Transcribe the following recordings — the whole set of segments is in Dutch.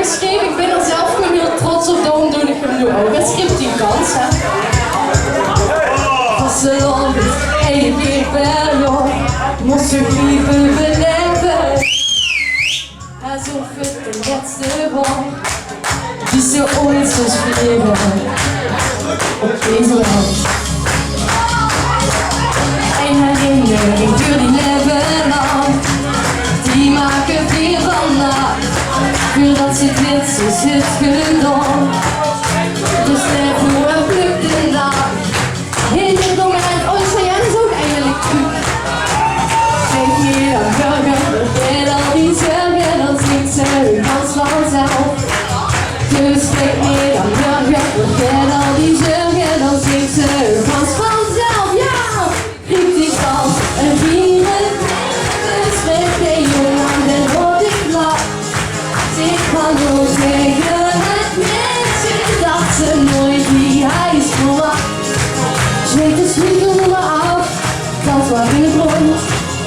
geschreven, ik ben er zelf gewoon heel trots op, daarom doe ik hem nu ook. Het schrift die kans, hè. Vasteland, hey, weer wel, moest je liever beleven. Alsof het de laatste was, die ze ooit zou schreven op deze land. Een herinnering duurt die leven lang, die maken weer vandaag, voordat ze dit is het gedaan. Dus even een pluk de dag, in dit moment, oh zei jij is ook eigenlijk goed. Denk je aan burger, en al die zorgen, dan zingt ze hun kans vanzelf. Dus denk je aan burger, en al die zorgen, dan zingt ze hun kans vanzelf. Ja, riep die kans, en vieren dus met de jongen, en word ik blij. Ik kan ook zeggen het mensen dat ze nooit wie hij is verwacht. Zweet de spiegel me af, dat waar in het rond.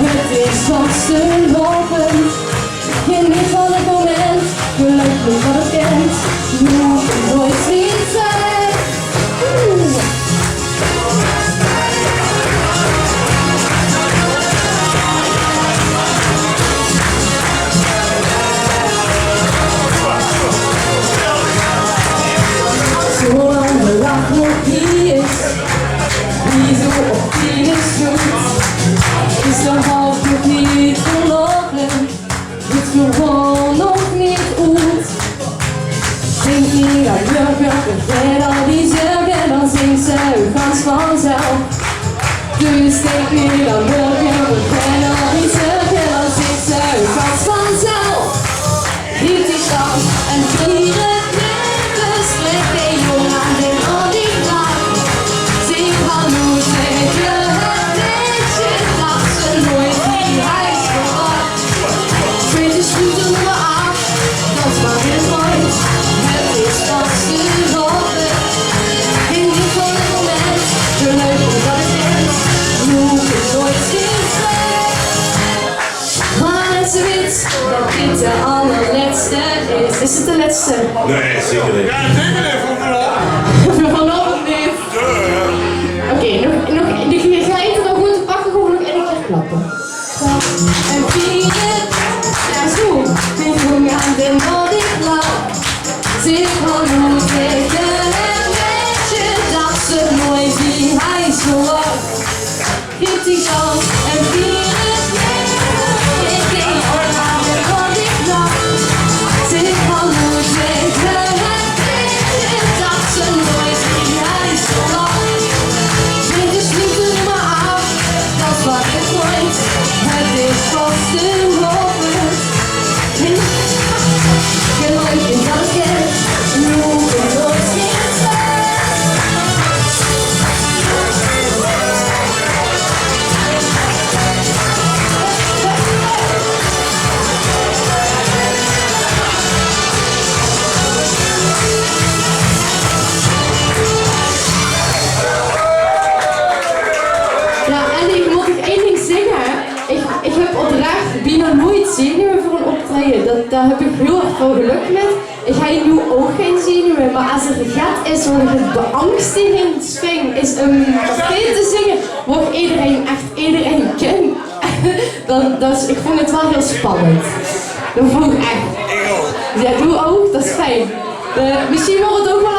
Het is wat ze lopen. Geniet van het moment, gelukkig wat het kent. Nu moet het nooit niet zijn. Zolang de lach nog hier is, wie zo optimistisch doet, is de half nog niet verloren, het gewoon nog niet goed. Denk niet aan burger, vergeet al die zorgen, dan zingt ze uw kans vanzelf. Dus denk niet aan burger, vergeet al die zorgen, dan zingt ze uw kans vanzelf. Riep die kans en vieren. Dat dit de allerlaatste is. Is het de laatste? Nee, zeker niet. Ja, zeker niet voor vanavond. Vanavond niet. Oké, nog, ga je er nog goed pakken, gewoon nog één keer klappen. En vieren, ja zo, ben jong aan de nodig laat. Zeg van hoe tegen een beetje dat ze nooit wie hij is verwacht. Geef die kans en vieren. Zenuwen voor een optreden, daar heb ik heel erg veel geluk met. Ik ga nu ook geen zenuwen, maar als er een gat is waar het beangstiging is om papier te zingen, wordt iedereen kent. Ik vond het wel heel spannend. Dat vond ik echt. Ja, doe ook, dat is fijn. Misschien wordt het ook wel